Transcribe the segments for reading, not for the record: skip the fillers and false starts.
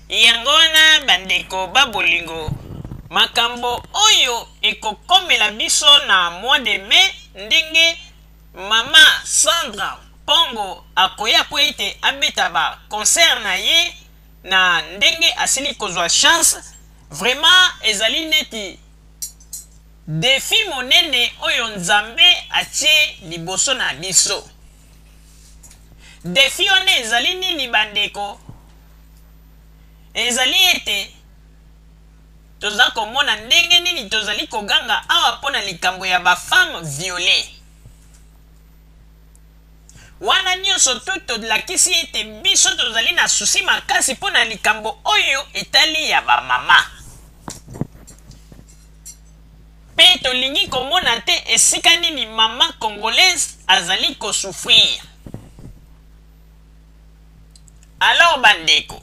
Yangona bandeko babolingo makambo oyo ekokomela biso na mois de mai ndenge mama Sandra Pongo akoya po ete abeta ba concert na ye na ndenge asili kozwa chance vraiment ezali neti défi monene oyo nzambe atie liboso na biso. Défi one ezali nini bandeko? Ezali ete toza komona ndenge nini tozali koganga awa pona likambo ya ba femme violée. Wana nyonso tolakisi ete biso tozali na susi makasi pona likambo oyo etali ya ba mama. Pe tolingi komona te esika nini mama congolaise azali kosouffrir. Alors bandeko,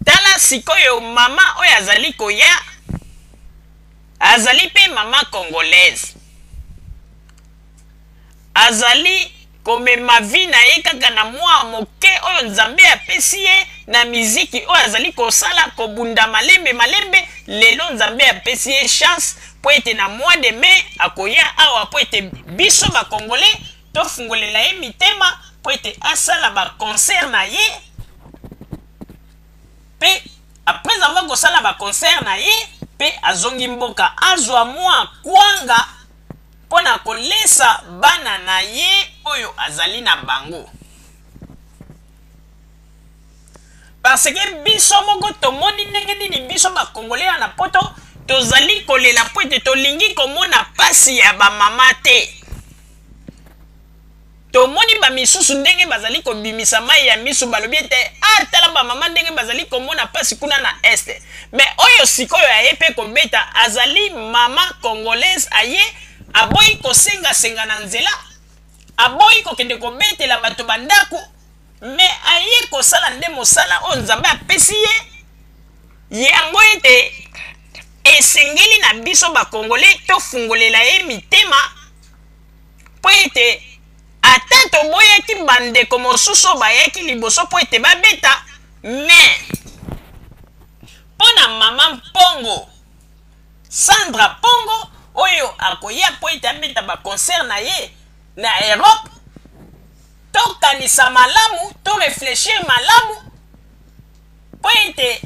tala sikoyo mama oyo azali koya, azali pe mama congolaise. Azali komema vi na ye kaka na mwa moke oyo nzambe apesi ye na miziki oyo azali kosala kobunda malembe lelo nzambe apesi ye chance po ete na mois de mai akoya awa po ete biso ba congolais tofungolela ye mitema po ete asala ba concert na ye. Pe après avoir kosala ba concert na ye pe azongi mboka azwa mwa kwanga pona kolesa bana na ye oyo azali na bango. Parce que biso moko tomoni ndenge nini biso ba congolais na poto tozali kolela po ete tolingi komona pasi ya ba mama te. Tomoni ba misusu ndenge bazali kobimisa mai ya misu balobi ete atala ba mama ndenge bazali komona pasi kuna na este. Mais oyo sikoyo aye pe kobeta azali mama congolaise aye aboyi kosenga na nzela, aboyi kokende kobetela bato bandako, me aye kosala nde mosala oyo nzambe apesi ye. Yango ete esengeli na biso ba congolais tofungolela ye mitema po ete ata toboyaki bandeko mosusu bayaki liboso po ete babeta, me mpona mama Pongo, Sandra Pongo oyo akoya po ete abeta ba concert na ye na Europe, tokanisa malamu, to réfléchir malamu po ete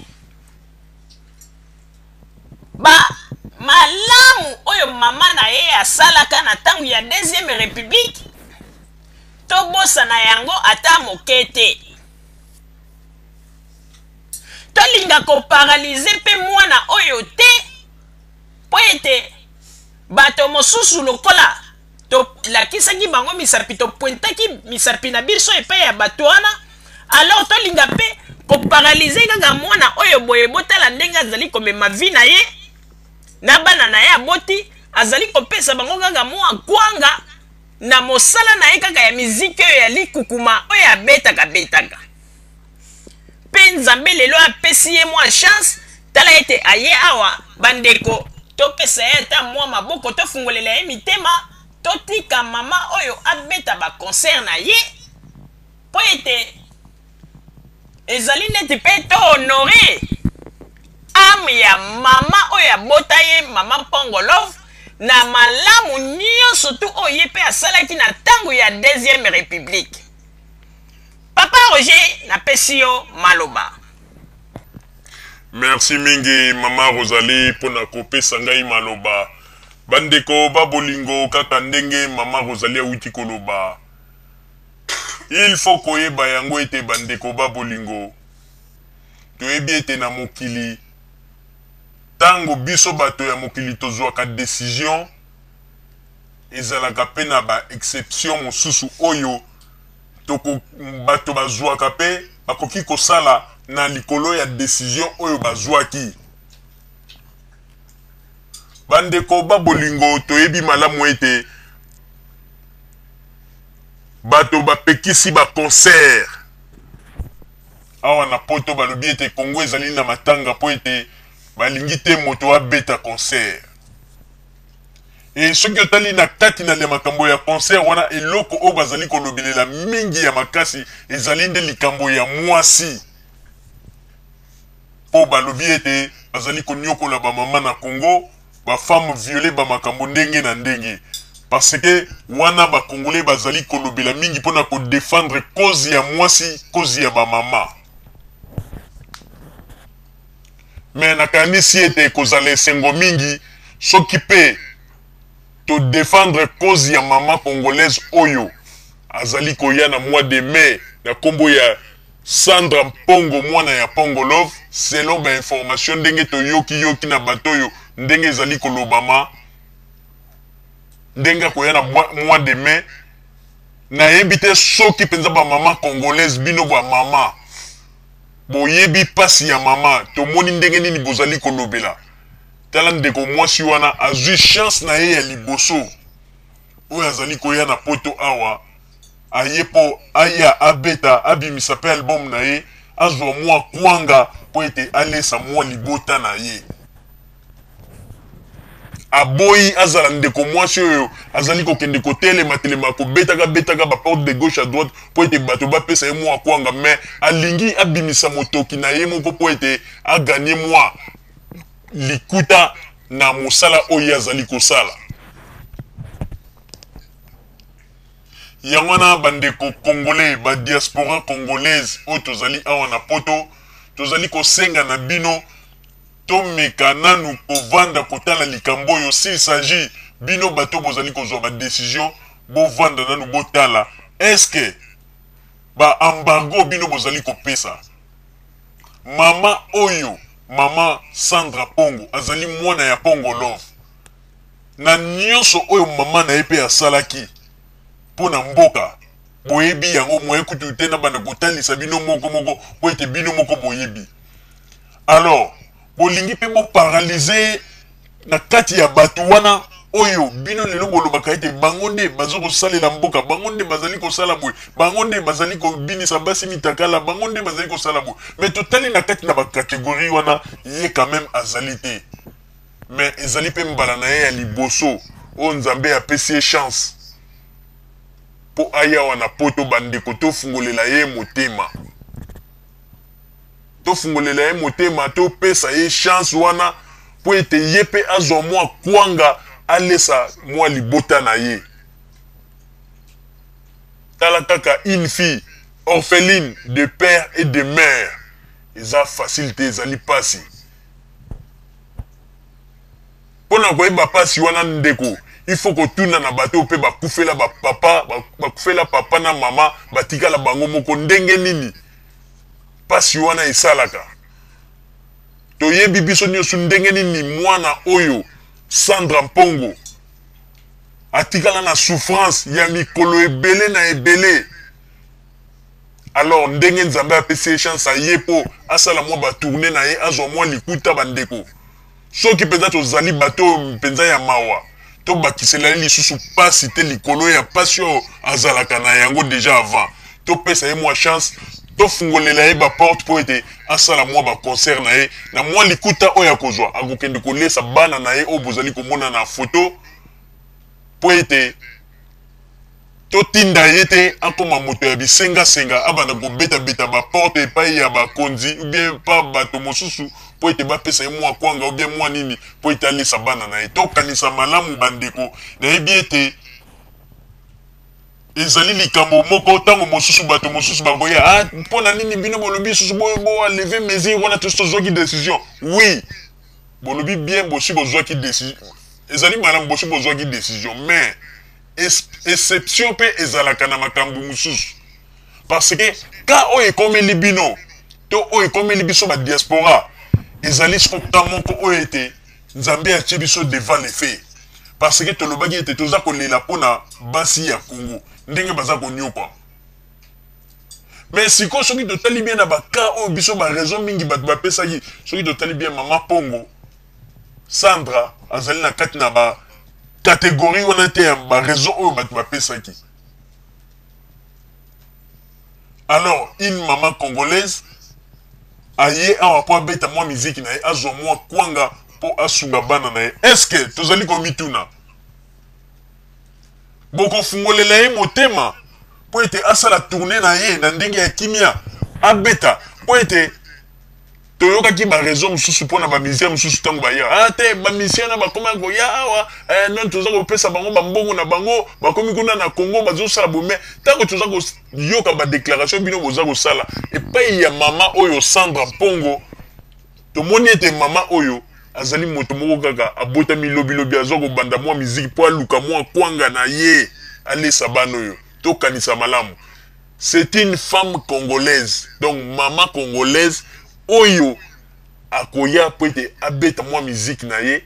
ba malamu oyo mama na ye asalaka na tangu ya deuxième république tobosa na yango ata moke te. Tolinga koparalyze pe mwana oyo te po ete bato mosusu lokola tolakisaki bango misapi, topointaki misapi na biso epai ya bato wana. Alors tolinga pe koparalyze kaka mwana oyo boye botala ndenge azali komema vi na ye na bana na ye aboti, azali kopesa bango kaka mwa kwanga na mosala na ye kaka ya miziki oyo ya likukuma oyo abetaka. Pe nzambe lelo apesi ye mwa chance, tala ete aye awa bandeko topesa ye ata mwa maboko tofungolela ye mitema, totika mama oyo abeta ba concert na ye po ete ezali neti pe to honore ame ya mama oyo abota ye mama Pongo Love na malamu nyonso tu oyo ye pe asalaki na tango ya deuxième république. Papa Roger napesi yo maloba. Merci mingi mama Rosalie pona kopesa ngai maloba. Bandeko babolingo kaka ndenge mama Rosalie awuti koloba. Il faut koyeba yango ete bandeko babolingo toyebi ete na mokili tango biso bato ya mokili tozwaka décision ezalaka pe na ba exception mosusu oyo toko bato bazwaka pe bakoki kosala na likolo ya décision oyo bazwaki. Bandeko babolingo toyebi malamu ete bato bapekisi ba concert awa na poto balobi ete Congo ezali na matanga po ete balingi te moto abeta concert. Et soki otali na kati na le makambo ya concert wana eloko oyo bazali kolobelela mingi ya makasi ezali nde likambo ya mwasi. po balobi ete bazali konyokola ba mama na Congo, ba femme violée ba makambo ndenge na ndenge. Parce que wana ba Congolais bazali kolobela mingi pona ko défendre cause ya mwasi, cause ya ba mama. Mais nakanisi ete kozala sengo mingi soki pe to défendre cause ya mama congolaise oyo azali koya na mois de mai na kombo ya Sandra Mpongo mwana ya Pongo Love, selon ba information ndenge to yoki na batoyo ndenge ezali kolobama ndenge koya na mois de mai na yebite soki penza ba mama congolaise bino ba mama boyebi pasi ya mama to moni ndenge nini bozali kolobela tala ndeko mwasi wana azwi chance na ye ya liboso oyo azali koya na poto awa aye po aya abeta abimisa pe album na ye azwa mwa kwanga po ete alesa mwa libota na ye aboyi azala ndeko mwasi oyo azali kokende kotelema betaka ba porte de gauche à droite po ete bato bapesa ye mwa kwanga mais alingi abimisa motoki na ye moko po ete aganye mwa likuta na mosala oyo azali kosala. Yangwana bandeko congolais ba diaspora congolaise o tozali awa na poto tozali kosenga na bino to meka nanu kovanda kotala likambo yo s'il s'agit bino bato bozali kozwa ba décision bo vanda nanu botala est-ce que ba embargo bino bozali kopesa mama oyo mama Sandra Pongo azali mwana ya Pongo Love na nyonso oyo mama na epe asalaki pona mboka boyebi yango moye kutu te na bana kotalisa bino moko po ete bino moko boyebi. Alors bolingi pe mo paralyser na kati ya bato wana oyo bino lelo bolobaka ete bango nde bazo kosalela mboka, bango nde bazali kosala boye, bango nde bazali kobinisa basi mitakala, bango nde bazali kosala boye. Mais totali na kati na ba catégorie wana ye quand même azali te. Mais ezali pe mbala na ye ya liboso o Nzambe apesi chance po aya wana poto bandeko to fungolela ye motema. To fungolela ye motema to pesa ye chance wana po ete ye pe azwa mwa kwanga alesa mwa libota na ye. Tala kaka une fille orpheline de père et de mère. Eza facilité ezali pasi. Pona koyeba pasi wana ndeko, il faut que tuna na bato pe bakufela ba papa, bakufela papa na mama, batikala bango moko ndenge nini. Pasi wana esalaka. Toyebi biso nyonso ndenge nini mwana oyo Sandra Mpongo atikala na souffrance ya mikolo ebele na ebele. Alors ndenge Nzambe apesi chance aye po asala mwa ba tourner na ye azwa mwa likuta bandeko. Soki penza tozali bato mpenza ya mawa to bakisela lisusu pasi te likolo ya pasi oyo azalaka na yango déjà avant to pesa ye mwa chance to fungolela ye ba porte po ete asala mwa ba concert na ye na mwa likuta oyo akozwa akokende kolesa bana na ye oyo bozali komona na photo po ete to tinda ye te akoma moto ya bisenga abanda kobeta ba porte epai ya bakonzi ou bien pa bato mosusu po ete bapesa ye mwa kwanga ou bien mwa nini po ete alesa bana na ye tokanisa malamu bandeko nayebi ete ezali likambo moko tango mosusu bato mosusu bakoya mpona nini bino bolobi susu bo lever mesure wana tozwaki décision. Oui bolobi bien bosi bozwaki décision ezali malamu bosi bozwaki décision mais exception pe ezalaka na makambo mosusu parce que ka oyo ekomeli bino to oyo ekomeli biso ba diaspora ezali sokta moko oyo ete Nzambe atie biso devant les faits parce que tolobaki ete toza kolela pona basi ya Congo ndenge baza konyoka. Mais siko soki totali bien na baka oyo biso ba raison mingi bato bapesaki soki totali bien mama Pongo Sandra azali na kati na ba catégorie wana te ya ba raison oyo bato bapesaki. Alors une maman congolaise aye awa po abeta mwa miziki na ye azwa mwa kwanga po asunga bana na ye. Est-ce que tozali komituna boko fungolela ye motema po ete asala tourner na ye na ndenge ya kimia abeta po ete toyokaki ba raison mosusu mpona bamisien mosusu ntango baya te bamisien na bakoma koya awa nani toza kopesa bango bambongo na bango bakomi kuna na Congo bazosala bome ntango toza koyoka badéclaration bino boza kosala epai ya mama oyo Sandra Mpongo tomoni ete mama oyo azali moto moko kaka abotami lobilobi azwa kobanda mwa miziki mpo aluka mwa kwanga na ye alesa bana oyo tokanisa malamu. C'est une femme congolaise, donc maman congolaise oyo akoya po ete abeta mwa musique na ye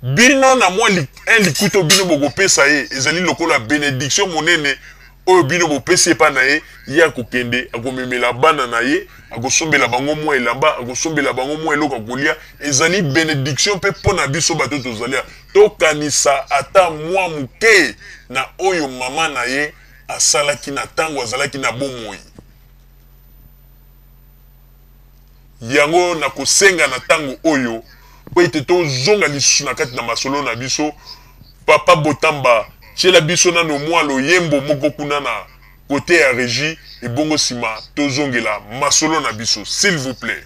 bino na mwa un likuto bino bokopesa ye ezali lokola bénédiction monene oyo bino bopesi epa na ye ye akokende akomemela bana na ye akosombela bango mwa elamba akosombela bango mwa eloko kolia ezali bénédiction mpe mpo na biso bato tozalia tokanisa ata mwa moke na oyo mama na ye asalaki na ntango azalaki na bomoi yango na kosenga na ntango oyo po ete tozonga lisusu na kati na masolo na biso papa Botamba tiela biso nano mwa loyembo moko kuna na kote ya régie ebongo nsima tozongela masolo na biso s'il vous plaît.